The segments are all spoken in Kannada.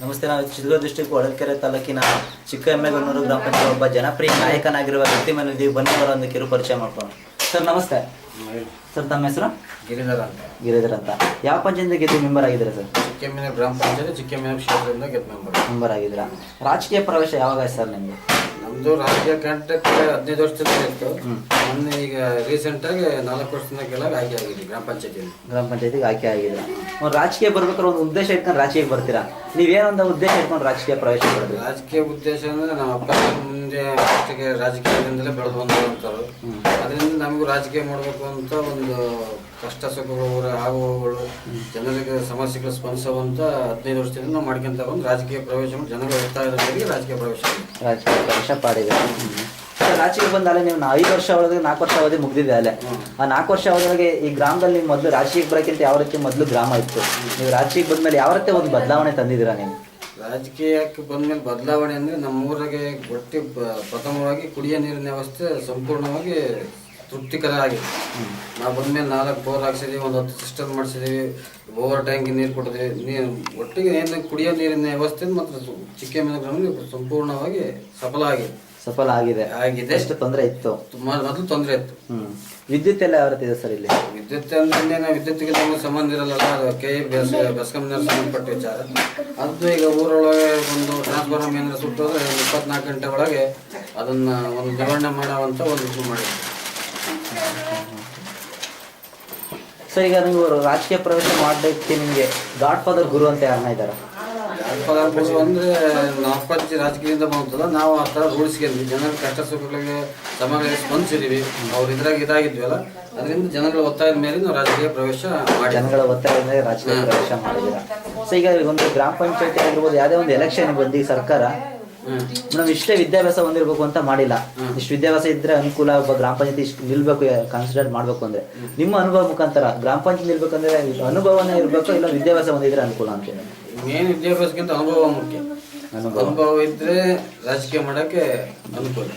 ನಮಸ್ತೆ. ನಾವು ಚಿತ್ರದುರ್ಗ ಡಿಸ್ಟ್ರಿಕ್ಟ್ ಹೊಳಲ್ಕೆರೆ ತಾಲೂಕಿನ ಚಿಕ್ಕ ಎಮ್ಮೆಗನೂರು ಗ್ರಾಮ ಪಂಚಾಯತ್ ಒಬ್ಬ ಜನಪ್ರಿಯ ನಾಯಕನಾಗಿರುವ ವ್ಯಕ್ತಿ ಮೇಲೆ ಬನ್ನಿ ಅವರ ಒಂದು ಕಿರು ಪರಿಚಯ ಮಾಡ್ಕೊಂಡು. ಸರ್ ನಮಸ್ತೆ. ಸರ್ ತಮ್ಮ ಹೆಸರು? ಗಿರಿಧರ ಅಂತ. ಗಿರಿಧರ್ ಅಂತ. ಯಾವ ಪಂಚಾಯತ್ ಗೆದ್ದು ಮೆಂಬರ್ ಆಗಿದ್ದೀರಾ ಸರ್? ಚಿಕ್ಕೆಮ್ಮಿನ ಗ್ರಾಮ ಪಂಚಾಯತ್ ಚಿಕ್ಕೆಮ್ಮಿನ ಕ್ಷೇತ್ರದಿಂದ ಗೆದ್ದ ಮೆಂಬರ್ ಆಗಿದ್ದೀರಾ. ರಾಜಕೀಯ ಪ್ರವೇಶ ಯಾವಾಗ ಸರ್ ನಿಮಗೆ? ನಮ್ಮದು ರಾಜಕೀಯ ಕಾಂಟ್ಯಾಕ್ಟ್ 15 ವರ್ಷದಿಂದ ಇತ್ತು. ಮೊನ್ನೆ ಈಗ ರೀಸೆಂಟಾಗಿ 4 ವರ್ಷದಿಂದ ಕೆಳಗೆ ಆಯ್ಕೆ ಆಗಿದೆ ಗ್ರಾಮ ಪಂಚಾಯತಿಗೆ ಆಯ್ಕೆ ಆಗಿದೆ. ರಾಜಕೀಯ ಬರ್ಬೇಕಾದ್ರೆ ಒಂದು ಉದ್ದೇಶ ಇಟ್ಕೊಂಡು ರಾಜಕೀಯಕ್ಕೆ ಬರ್ತೀರಾ? ನೀವೇನೊಂದು ಉದ್ದೇಶ ಇಟ್ಕೊಂಡು ರಾಜಕೀಯ ಪ್ರವೇಶ ಮಾಡಿದ್ರಿ? ರಾಜಕೀಯ ಉದ್ದೇಶ ಅಂದ್ರೆ ನಮ್ಮ ಅಪ್ಪ ಮುಂದೆ ಫಸ್ಟಿಗೆ ರಾಜಕೀಯದಿಂದಲೇ ಬೆಳೆದು ಬಂದಂಥವ್ರು. ಅದರಿಂದ ನಮಗೂ ರಾಜಕೀಯ ಮಾಡಬೇಕು ಅಂತ ಒಂದು ಕಷ್ಟ ಸುಖಗಳು ಆಗುವಗಳು ಜನರಿಗೆ ಸಮಸ್ಯೆಗಳು ಸ್ಪಂದಿಸುವಂತ 15 ವರ್ಷದಿಂದ ನಾವು ಮಾಡ್ಕೊಂತ ಬಂದು ರಾಜಕೀಯ ಪ್ರವೇಶ ಜನಗಳ ಒತ್ತಾಯದೊಂದಿಗೆ ರಾಜಕೀಯ ಪ್ರವೇಶ ಪಾಡಿದೆ. ರಾಜಕೀಯ ಬಂದಾಲೆ ನೀವು 5 ವರ್ಷ ಒಳಗೆ 4 ವರ್ಷ ಅವಧಿ ಮುಗಿದಿದೆ ಅಲ್ಲೇ. ಆ 4 ವರ್ಷ ಅವಧಿಗೆ ಈ ಗ್ರಾಮದಲ್ಲಿ ಮೊದಲು ರಾಜಕೀಯಕ್ಕೆ ಬರೋಕ್ಕಿಂತ ಯಾವ ರೀತಿ ಮೊದಲು ಗ್ರಾಮ ಇತ್ತು? ನೀವು ರಾಜಕೀಯಕ್ಕೆ ಬಂದ್ಮೇಲೆ ಯಾವ ರೀತಿ ಒಂದು ಬದಲಾವಣೆ ತಂದಿದ್ದೀರಾ ನೀವು? ರಾಜಕೀಯಕ್ಕೆ ಬಂದ್ಮೇಲೆ ಬದಲಾವಣೆ ಅಂದ್ರೆ ನಮ್ಮೂರಿಗೆ ಪ್ರಥಮವಾಗಿ ಕುಡಿಯೋ ನೀರಿನ ವ್ಯವಸ್ಥೆ ಸಂಪೂರ್ಣವಾಗಿ ತೃಪ್ತಿಕರ ಆಗಿದೆ. ನಾವು ಬಂದ್ಮೇಲೆ 4 ಬೋರ್ ಹಾಕ್ಸಿದೀವಿ, ಒಂದು 10 ಸಿಸ್ಟಮ್ ಮಾಡಿಸಿದೀವಿ, ಓವರ್ ಟ್ಯಾಂಕ್ ನೀರು ಕೊಟ್ಟಿದ್ದೀವಿ. ಒಟ್ಟಿಗೆ ಏನು ಕುಡಿಯೋ ನೀರಿನ ವ್ಯವಸ್ಥೆ ಮತ್ತು ಚಿಕ್ಕೆಮ್ಮೆಗನೂರು ಗ್ರಾಮ ಸಂಪೂರ್ಣವಾಗಿ ಸಫಲ ಆಗಿದೆ. ಎಷ್ಟು ತೊಂದರೆ ಇತ್ತು? ಮೊದಲು ತೊಂದರೆ ಇತ್ತು. ವಿದ್ಯುತ್ ಎಲ್ಲ ಯಾವ ರೀತಿ ಇದೆ ಸರ್ ಇಲ್ಲಿ? ವಿದ್ಯುತ್ ಅಂದ್ರೆ ನಾವು ವಿದ್ಯುತ್ಗೆ ನಮಗೆ ಸಂಬಂಧ ಇರಲ್ಲ, ಅದು ಬೆಸ್ಕಾಂನವ್ರು ಸಂಬಂಧಪಟ್ಟ ವಿಚಾರ. ಅದು ಈಗ ಊರೊಳಗೆ ಒಂದು ಟ್ರಾನ್ಸ್ಫಾರ್ಮರ್ ಏನಾದ್ರು ಸುಟ್ಟೋದ್ರೆ 24 ಗಂಟೆ ಒಳಗೆ ಅದನ್ನ ಒಂದು ನಿರ್ವಹಣೆ ಮಾಡುವಂತ ಒಂದು ಇದು ಮಾಡಿದ್ವಿ. ಸರ್, ಈಗ ನೀವು ರಾಜಕೀಯ ಪ್ರವೇಶ ಮಾಡಲಿಕ್ಕೆ ನಿಮಗೆ ಗಾಡ್ ಫಾದರ್ ಗುರು ಅಂತ ಯಾರನ್ನ ಇದ್ದಾರೆ? ಅಂದ್ರೆ ನಮ್ಮ ಅಪ್ಪಾಜಿ ರಾಜಕೀಯದಿಂದ ಬಂತಲ್ಲ, ನಾವು ಆ ಥರ ರೂಢಿಸ್ಕೊಂಡ್ವಿ. ಜನರ ಕಷ್ಟ ಸುಖಗಳಿಗೆ ಸಮಾಜಗಳಿಗೆ ಸ್ಪಂದಿಸಿದೀವಿ. ಅವ್ರು ಇದಾಗಿದ್ವಲ್ಲ, ಅದರಿಂದ ಜನಗಳ ಒತ್ತಾಯದ ಮೇಲೆ ನಾವು ರಾಜಕೀಯ ಪ್ರವೇಶ ಮಾಡಿದ್ದೀರಾ. ಸೊ ಈಗ ಒಂದು ಗ್ರಾಮ ಪಂಚಾಯತಿ ಆಗಿರ್ಬೋದು, ಯಾವುದೇ ಒಂದು ಎಲೆಕ್ಷನ್ ಬಂದು ಸರ್ಕಾರ ನಾವು ಇಷ್ಟೇ ವಿದ್ಯಾಭ್ಯಾಸ ಹೊಂದಿರ್ಬೇಕು ಅಂತ ಮಾಡಿಲ್ಲ. ಇಷ್ಟು ವಿದ್ಯಾಭ್ಯಾಸ ಇದ್ರೆ ಅನುಕೂಲ, ಒಬ್ಬ ಗ್ರಾಮ ಪಂಚಾಯತಿ ಇಷ್ಟು ನಿಲ್ಬೇಕು ಕನ್ಸಿಡರ್ ಮಾಡ್ಬೇಕು ಅಂದ್ರೆ ನಿಮ್ಮ ಅನುಭವ ಮುಖಾಂತರ ಗ್ರಾಮ ಪಂಚಾಯತ್ ನಿಲ್ಬೇಕಂದ್ರೆ ಅನುಭವನೇ ಇರ್ಬೇಕು, ಇಲ್ಲ ವಿದ್ಯಾಭ್ಯಾಸ ಹೊಂದಿದ್ರೆ ಅನುಕೂಲ ಅಂತ? ಮೇನ್ ವಿದ್ಯಾಭ್ಯಾಸಕ್ಕಿಂತ ಅನುಭವ ಮುಖ್ಯ. ಅನುಭವ ಇದ್ರೆ ರಾಜಕೀಯ ಮಾಡಕ್ಕೆ ಅನುಕೂಲ.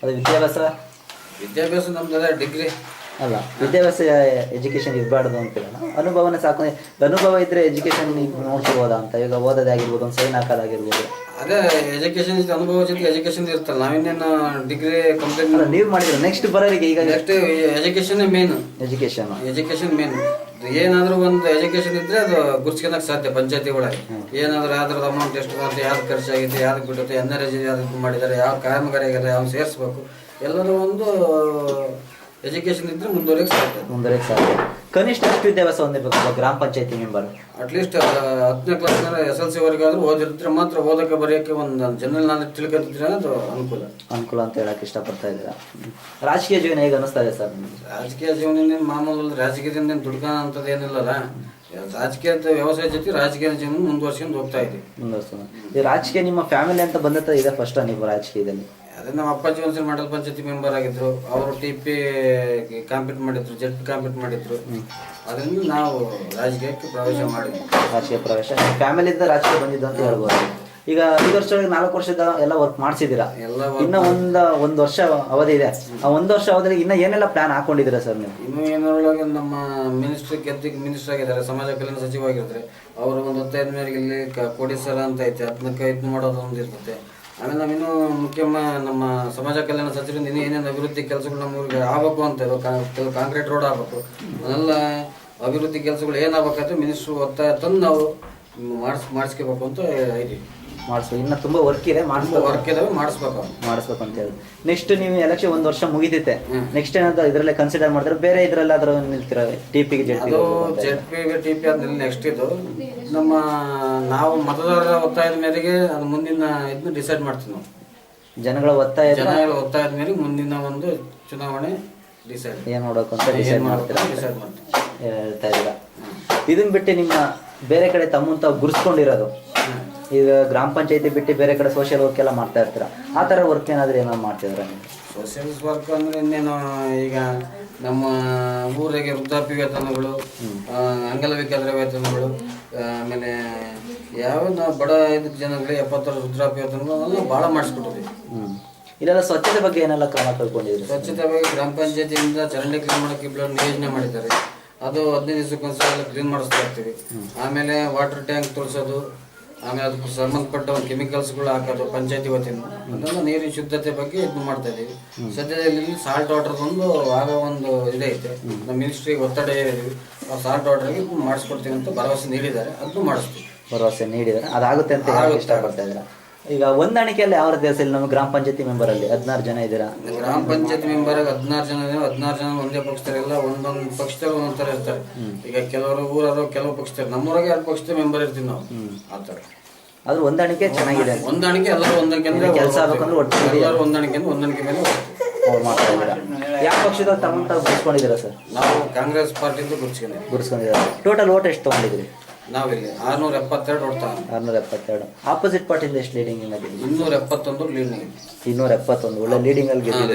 ಅದು ವಿದ್ಯಾಭ್ಯಾಸ ನಮ್ದು ಡಿಗ್ರಿ ಅಲ್ಲ, ವಿದ್ಯಾಭ್ಯಾಸ ಎಜುಕೇಶನ್ ಇರಬಾರ್ದು ಅಂತೀರಲ್ಲ, ಅನುಭವನೇ ಸಾಕು. ಅನುಭವ ಇದ್ರೆ ಎಜುಕೇಶನ್ ನೋಡ್ತಿರ್ಬೋದಾ ಅಂತ? ಈಗ ಓದೋದಾಗಿರ್ಬೋದು, ಒಂದು ಸೈನ್ ಹಾಕೋದಾಗಿರ್ಬೋದು. ಅದೇ ಎಜುಕೇಶನ್ ಅನುಭವ ಜೊತೆ ಎಜುಕೇಶನ್ ಇರ್ತಲ್ಲ. ನಾವಿನ್ನೇನು ಡಿಗ್ರಿ ಕಂಪ್ಲೀಟ್ ನೀವು ಮಾಡಿದ್ರೆ ನೆಕ್ಸ್ಟ್ ಬರೋರಿಗೆ ಈಗ next education main. Education main. ಏನಾದ್ರೂ ಒಂದು ಎಜುಕೇಶನ್ ಇದ್ರೆ ಅದು ಗುರ್ಸ್ಕೊಳಕ್ ಸಾಧ್ಯ. ಪಂಚಾಯತಿ ಒಳಗೆ ಏನಾದ್ರೂ ಅದ್ರದ್ದು ಅಮೌಂಟ್ ಎಷ್ಟು ಬರುತ್ತೆ, ಯಾವ್ದು ಖರ್ಚಾಗಿದೆ, ಯಾವ್ದು ಬಿಡುತ್ತೆ, NRS ಯಾವ್ದು ಮಾಡಿದ್ದಾರೆ, ಯಾವ ಕಾಮಗಾರಿ ಆಗಿದೆ, ಯಾವ ಸೇರಿಸ್ಬೇಕು, ಎಲ್ಲರೂ ಒಂದು ಎಜುಕೇಶನ್ ಇದ್ರೆ ಮುಂದುವರೆಗೆ ಸಾಧ್ಯ. ಕನಿಷ್ಠ ಎಷ್ಟು ವಿದ್ಯಾಭ್ಯಾಸ ಹೊಂದಿರ್ಬೇಕು ಗ್ರಾಮ ಪಂಚಾಯತಿ ಮೆಂಬರ್? ಅಟ್ಲೀಸ್ಟ್ 10ನೇ ಕ್ಲಾಸ್ SLC ವರೆಗೆ ಆದ್ರೂ ಓದಿರ್ತಾರೆ ಮಾತ್ರ. ಓದಕ್ಕೆ ಬರೆಯೋಕ್ಕೆ ಒಂದು ಜನರಲ್ ನಾಲೆಜ್ ತಿಳ್ಕೊಂಡಿದ್ರೆ ಅದು ಅನುಕೂಲ ಅಂತ ಹೇಳಕ್ ಇಷ್ಟಪಡ್ತಾ ಇದ್ದೀರಾ. ರಾಜಕೀಯ ಜೀವನ ಹೇಗೆ ಅನಿಸ್ತಾ ಇದೆ ಸರ್? ರಾಜಕೀಯ ಜೀವನ ಮಾಮೂಲು, ರಾಜಕೀಯದಿಂದ ದುಡ್ಕೋ ಅಂತದ್ದು ಏನಿಲ್ಲಲ್ಲ. ರಾಜಕೀಯದ ವ್ಯವಸಾಯ ಜೊತೆ ರಾಜಕೀಯ ಜೀವನ ಮುಂದುವರ್ಸ್ಕೊಂಡು ಹೋಗ್ತಾ ಇದ್ದೀವಿ. ಈ ರಾಜಕೀಯ ನಿಮ್ಮ ಫ್ಯಾಮಿಲಿ ಅಂತ ಬಂದ ಇದೆ ಫಸ್ಟ್ ನೀವು ರಾಜಕೀಯದಲ್ಲಿ? ಅದೇ ನಮ್ಮ ಅಪ್ಪಾಜಿ ಒಂದ್ಸಲ ಮಂಡಲ ಪಂಚಾಯತಿ ಮೆಂಬರ್ ಆಗಿದ್ರು. ಅವರು TP ಕಾಂಪೀಟ್ ಮಾಡಿದ್ರು, ZP ಕಾಂಪೀಟ್ ಮಾಡಿದ್ರು. ಅದರಿಂದ ನಾವು ರಾಜಕೀಯಕ್ಕೆ ಪ್ರವೇಶ ಮಾಡಿದ್ವಿ. ರಾಜಕೀಯ ಪ್ರವೇಶ ಫ್ಯಾಮಿಲಿಯಿಂದ ರಾಜಕೀಯ ಬಂದಿದ್ದು ಅಂತ ಹೇಳ್ಬೋದು. ಈಗ 5 ವರ್ಷದೊಳಗೆ 4 ವರ್ಷದ ಎಲ್ಲ ವರ್ಕ್ ಮಾಡಿಸಿದ್ದೀರಾ. ಇನ್ನ ಒಂದು ವರ್ಷ ಅವಧಿ ಇದೆ. ಆ 1 ವರ್ಷ ಅವಧಿಗೆ ಇನ್ನ ಏನೆಲ್ಲ ಪ್ಲಾನ್ ಹಾಕೊಂಡಿದ್ದೀರಾ ಸರ್ ನೀವು? ಇನ್ನು ಏನರೊಳಗೆ ನಮ್ಮ ಮಿನಿಸ್ಟರ್ ಆಗಿದ್ದಾರೆ, ಸಮಾಜ ಕಲ್ಯಾಣ ಸಚಿವರಾಗಿರ್ತಾರೆ. ಅವರು ಒಂದು 15 ಮೇರೆಗೆ ಇಲ್ಲಿ ಕೋಡೀಶ್ವರ ಅಂತ ಐತೆ, ಅದನ್ನ ಕೈದು ಮಾಡೋದು ಒಂದು ಇರ್ತದೆ. ಆಮೇಲೆ ನಾವಿನ್ನೂ ನಮ್ಮ ಸಮಾಜ ಕಲ್ಯಾಣ ಸಚಿವರಿಂದ ಇನ್ನೂ ಏನೇನು ಅಭಿವೃದ್ಧಿ ಕೆಲಸಗಳು ನಮ್ಮ ಊರಿಗೆ ಆಗಬೇಕು ಅಂತ ಕೆಲವು ಕಾಂಕ್ರೀಟ್ ರೋಡ್ ಆಗಬೇಕು, ಅದೆಲ್ಲ ಅಭಿವೃದ್ಧಿ ಕೆಲಸಗಳು ಏನಾಗಬೇಕಂದ್ರೆ ಮಿನಿಸ್ಟ್ರು ಒತ್ತಾಯ ತಂದು ನಾವು ಮಾಡಿಸ್ಕೋಬೇಕು ಅಂತ ಇದೀವಿ. ಮಾಡಿಸ್ಬೇಕು. ಇನ್ನು ತುಂಬ ವರ್ಕ್ ಇದಾವೆ, ಮಾಡಿಸ್ಬೇಕು ಅಂತ ಹೇಳಿ. ನೆಕ್ಸ್ಟ್ ನೀವು ಎಲೆಕ್ಷನ್ 1 ವರ್ಷ ಮುಗಿತೈತೆ, ನೆಕ್ಸ್ಟ್ ಏನಾದ್ರು ಇದರಲ್ಲೇ ಕನ್ಸಿಡರ್ ಮಾಡ್ತಾರೆ, ಬೇರೆ ಇದರಲ್ಲಾದ್ರೂ ನಿಲ್ತೀರ? TP TP ಆದ್ಮೇಲೆ ನೆಕ್ಸ್ಟ್ ಇದು ನಾವು ಮತದಾರರ ಒತ್ತಾಯದ ಮೇರೆಗೆ ಅದು ಮುಂದಿನ ಇದನ್ನ ಡಿಸೈಡ್ ಮಾಡ್ತೀವಿ. ನಾವು ಜನಗಳ ಒತ್ತಾಯದ ಮೇಲೆ ಮುಂದಿನ ಒಂದು ಚುನಾವಣೆ ಡಿಸೈಡ್ ಏನು ನೋಡೋಕೆ ಅಂತ ಡಿಸೈಡ್ ಮಾಡ್ತೀರಾ ಹೇಳ್ತಾ ಇದ್ದೀರಾ. ಇದನ್ನ ಬಿಟ್ಟು ನಿಮ್ಮ ಬೇರೆ ಕಡೆ ತಮ್ಮಂತ ಗುರ್ಸ್ಕೊಂಡಿರೋದು, ಈಗ ಗ್ರಾಮ ಪಂಚಾಯತಿ ಬಿಟ್ಟು ಬೇರೆ ಕಡೆ ಸೋಷಿಯಲ್ ವರ್ಕ್ ಎಲ್ಲ ಮಾಡ್ತಾ ಇರ್ತೀರಾ, ಆ ಥರ ವರ್ಕ್ ಏನಾದರೂ ಏನಾದ್ರು ಮಾಡ್ತಿದ್ರ? ಸೋಷಿಯಲ್ ವರ್ಕ್ ಅಂದರೆ ಇನ್ನೇನು, ಈಗ ನಮ್ಮ ಊರಿಗೆ ವೃದ್ಧಾಪ್ಯ ವೇತನಗಳು, ಅಂಗವಿಕಲರ ವೇತನಗಳು, ಆಮೇಲೆ ಯಾವ ನಾವು ಬಡ ಜನಗಳಿಗೆ 70 ವರ್ಷ ವೃದ್ಧಾಪ್ಯ ವೇತನಗಳು ಭಾಳ ಮಾಡಿಸ್ಬಿಟ್ಟಿದ್ವಿ. ಇದೆಲ್ಲ ಸ್ವಚ್ಛತೆ ಬಗ್ಗೆ ಏನೆಲ್ಲ ಕ್ರಮ ಕೈಗೊಂಡಿದ್ದೀರಿ? ಸ್ವಚ್ಛತೆ ಬಗ್ಗೆ ಗ್ರಾಮ ಪಂಚಾಯತಿಯಿಂದ ಚರಂಡಿ ಕ್ಲೀನ್ ಮಾಡೋಕ್ಕೆ ಯೋಜನೆ ಮಾಡಿದ್ದಾರೆ. ಅದು 15 ದಿವಸಕ್ಕೊಂದ್ಸಲ ಕ್ಲೀನ್ ಮಾಡಿಸ್ತಾ ಇರ್ತೀವಿ. ಆಮೇಲೆ ವಾಟರ್ ಟ್ಯಾಂಕ್ ತುಳಿಸೋದು, ಆಮೇಲೆ ಅದಕ್ಕೆ ಸಂಬಂಧಪಟ್ಟ ಒಂದು ಕೆಮಿಕಲ್ಸ್ಗಳು ಹಾಕೋದು ಪಂಚಾಯತಿ ವತಿಯಿಂದ ಅದನ್ನು ನೀರಿನ ಶುದ್ಧತೆ ಬಗ್ಗೆ ಇದು ಮಾಡ್ತಾ ಇದ್ದೀವಿ. ಸದ್ಯದಲ್ಲಿ ಸಾಲ್ಟ್ ವಾಟರ್ ಒಂದು ಇದೈತೆ, ನಮ್ಮ ಮಿನಿಸ್ಟ್ರಿಗೆ ಒತ್ತಡ ಏರಿದ್ದೀವಿ, ಸಾಲ್ಟ್ ವಾಟರ್ಗೆ ಮಾಡಿಸ್ಕೊಡ್ತೀವಿ ಅಂತ ಭರವಸೆ ನೀಡಿದ್ದಾರೆ, ಅದನ್ನು ಮಾಡಿಸ್ತೀವಿ. ಭರವಸೆ ನೀಡಿದ್ದಾರೆ, ಅದಾಗುತ್ತೆ ಅಂತ ಇಷ್ಟಪಡ್ತಾ ಇದ್ದೀರಾ? ಈಗ ಹೊಂದಾಣಿಕೆಯಲ್ಲಿ ಯಾವ ದೇಶ ಇಲ್ಲಿ ನಮ್ಮ ಗ್ರಾಮ ಪಂಚಾಯತಿ ಮೆಂಬರ್ ಅಲ್ಲಿ 16 ಜನ ಇದ್ದೀರಾ? ಗ್ರಾಮ ಪಂಚಾಯತಿ ಮೆಂಬರ್ 16 ಜನ, 16 ಜನ ಒಂದೇ ಪಕ್ಷದಲ್ಲ, ಒಂದೊಂದು ಪಕ್ಷದಲ್ಲಿ ಒಂದೊಂದು ಥರ ಇರ್ತಾರೆ. ಈಗ ಕೆಲವರು ಊರವರು ಕೆಲವು ಪಕ್ಷದಲ್ಲಿ, ನಮ್ಮೂರಾಗೆ 2 ಪಕ್ಷದ ಮೆಂಬರ್ ಇರ್ತೀವಿ ನಾವು. ಆ ಥರ ಆದ್ರೂ ಹೊಂದಾಣಿಕೆ ಚೆನ್ನಾಗಿದೆ. ಹೊಂದಾಣಿಕೆ ಎಲ್ಲರೂ ಹೊಂದಾಣಿಕೆ ಅಂದ್ರೆ ಕೆಲಸ ಆಗ್ಬೇಕಂದ್ರೆ ಒಟ್ಟಿಗೆ ಎಲ್ಲರೂ ಹೊಂದಾಣಿಕೆ ಮೇಲೆ ಅವ್ರು ಮಾಡ್ತಾ ಇದ್ದೀರಾ. ಯಾವ ಪಕ್ಷದಲ್ಲಿ ತಗೊಂಡು ಗುರುಸ್ಕೊಂಡಿದ್ದೀರಾ ಸರ್? ನಾವು ಕಾಂಗ್ರೆಸ್ ಪಾರ್ಟಿಯಿಂದ ಗುರುಸ್ಕೊಂಡಿದ್ದೀರಾ. ಟೋಟಲ್ ಓಟ್ ಎಷ್ಟು ತೊಗೊಂಡಿದ್ದೀರಿ? ನಾವಿಲ್ಲಿ 672 ಓಡ್ತಾ 672. ಆಪೋಸಿಟ್ ಪಾರ್ಟಿಯಿಂದ ಎಷ್ಟು ಲೀಡಿಂಗ್ ಆಗಿದೆ? 271 ಲೀಡಿಂಗ್. 271 ಒಳ್ಳೆ ಲೀಡಿಂಗ್ ಅಲ್ಲಿ ಗೆದ್ದಿದೆ.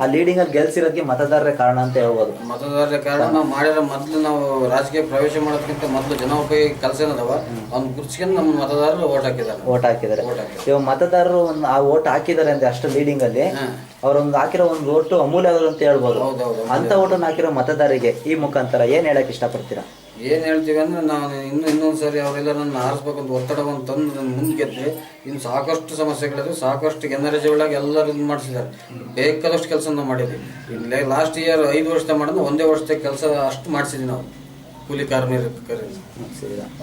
ಆ ಲೀಡಿಂಗ್ ಅಲ್ಲಿ ಗೆಲ್ಸಿರೋದಕ್ಕೆ ಮತದಾರರೇ ಕಾರಣ ಅಂತ ಹೇಳ್ಬೋದು. ಮತದಾರರ ಕಾರಣ ನಾವು ಮಾಡಿರೋ ಮೊದಲು ನಾವು ರಾಜಕೀಯ ಪ್ರವೇಶ ಮಾಡೋದಕ್ಕಿಂತ ಮೊದಲು ಜನೋಪಯೋಗಿ ಕೆಲಸ ಏನದವ ಅವ್ನು ಗುರ್ಸ್ಕೊಂಡು ನಮ್ಮ ಮತದಾರರು ಓಟ್ ಹಾಕಿದ್ದಾರೆ. ಇವಾಗ ಮತದಾರರು ಆ ಓಟ್ ಹಾಕಿದ್ದಾರೆ ಅಂದ್ರೆ ಅಷ್ಟು ಲೀಡಿಂಗ್ ಅಲ್ಲಿ ಅವ್ರೊಂದು ಹಾಕಿರೋ ಒಂದು ಓಟು ಅಮೂಲ್ಯ ಅಂತ ಹೇಳ್ಬೋದು. ಅಂತ ಓಟನ್ನು ಹಾಕಿರೋ ಮತದಾರರಿಗೆ ಈ ಮುಖಾಂತರ ಏನ್ ಹೇಳಕ್ ಇಷ್ಟಪಡ್ತೀರಾ? ಏನು ಹೇಳ್ತೀವಿ ಅಂದ್ರೆ ನಾನು ಇನ್ನೊಂದು ಸರಿ ಅವರೆಲ್ಲ ನನ್ನ ಆರಿಸ್ಬೇಕಂತ ಒತ್ತಡವನ್ನು ತಂದು ನನ್ನ ಮುಂದೆ ಗೆದ್ದೆ. ಇನ್ನು ಸಾಕಷ್ಟು ಸಮಸ್ಯೆಗಳಿದೆ, ಸಾಕಷ್ಟು ಎನರ್ಜಿ ಒಳಗೆ ಎಲ್ಲರೂ ಇದು ಮಾಡಿಸಿದ್ದಾರೆ. ಬೇಕಾದಷ್ಟು ಕೆಲಸ ನಾವು ಮಾಡಿದ್ವಿ. ಇಲ್ಲಿ ಲಾಸ್ಟ್ ಇಯರ್ 5 ವರ್ಷದ ಮಾಡಿದ್ರೆ ಒಂದೇ ವರ್ಷದ ಕೆಲಸ ಅಷ್ಟು ಮಾಡಿಸಿದ್ವಿ ನಾವು ಕೂಲಿ ಕಾರ್ಮಿಕರಿಂದ.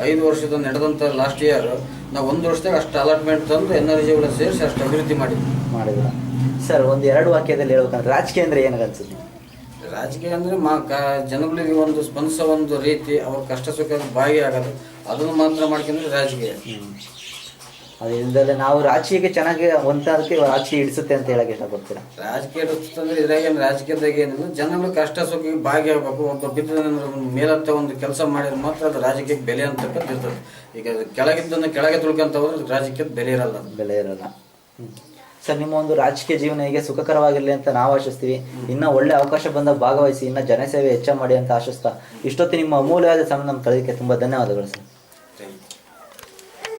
5 ವರ್ಷದ ನಡೆದಂಥ ಲಾಸ್ಟ್ ಇಯರ್ ನಾವು 1 ವರ್ಷದಾಗ ಅಷ್ಟು ಅಲಾಟ್ಮೆಂಟ್ ತಂದು ಎನರ್ಜಿ ಒಳಗೆ ಸೇರಿಸಿ ಅಷ್ಟು ಅಭಿವೃದ್ಧಿ ಮಾಡಿದ್ವಿ. ಸರ್, ಒಂದು 2 ವಾಕ್ಯದಲ್ಲಿ ಹೇಳ್ಬೇಕಂದ್ರೆ ರಾಜಕೀಯ ಅಂದ್ರೆ ಏನಾಗ ಅನ್ಸುತ್ತೆ? ರಾಜಕೀಯ ಅಂದರೆ ಜನಗಳಿಗೆ ಒಂದು ಸ್ಪಂದಿಸೋ ಒಂದು ರೀತಿ, ಅವ್ರ ಕಷ್ಟ ಸುಖ ಭಾಗಿಯಾಗೋದು, ಅದನ್ನು ಮಾತ್ರ ಮಾಡ್ಕೊಂಡ್ರೆ ರಾಜಕೀಯ. ಅದರಿಂದಲೇ ನಾವು ರಾಜಕೀಯಕ್ಕೆ ಚೆನ್ನಾಗಿ ಒಂದಕ್ಕೆ ರಾಜಕೀಯ ಇಡಿಸುತ್ತೆ ಅಂತ ಹೇಳಕ್ಕೆ ಇಷ್ಟಪಡ್ತೀರಾ? ರಾಜಕೀಯ ಇಡಿಸುತ್ತಂದ್ರೆ ಇದ್ರಾಗೇನು ರಾಜಕೀಯದಾಗ ಏನಿಲ್ಲ, ಜನಗಳು ಕಷ್ಟ ಸುಖಕ್ಕೆ ಭಾಗಿಯಾಗಬೇಕು. ಒಬ್ಬ ಬಿದ್ದ ಮೇಲತ್ತ ಒಂದು ಕೆಲಸ ಮಾಡಿದ್ರೆ ಮಾತ್ರ ಅದು ರಾಜಕೀಯಕ್ಕೆ ಬೆಲೆ ಅಂತಕ್ಕಂಥ ಇರ್ತದೆ. ಈಗ ಕೆಳಗಿದ್ದನ್ನು ಕೆಳಗೆ ತುಳ್ಕೊಂತ ಹೋದ್ರೆ ರಾಜಕೀಯದ ಬೆಲೆ ಇರಲ್ಲ. ಸರ್, ನಿಮ್ಮ ಒಂದು ರಾಜಕೀಯ ಜೀವನ ಹೀಗೆ ಸುಖಕರವಾಗಿರಲಿ ಅಂತ ನಾವು ಆಶಿಸ್ತೀವಿ. ಇನ್ನ ಒಳ್ಳೆ ಅವಕಾಶ ಬಂದಾಗ ಭಾಗವಹಿಸಿ, ಇನ್ನ ಜನಸೇವೆ ಹೆಚ್ಚ ಮಾಡಿ ಅಂತ ಆಶಿಸ್ತಾ ಇಷ್ಟೊತ್ತು ನಿಮ್ಮ ಅಮೂಲ್ಯವಾದ ಸಮಯ ನಮ್ಮ ಕಳೆದಕ್ಕೆ ತುಂಬಾ ಧನ್ಯವಾದಗಳು ಸರ್.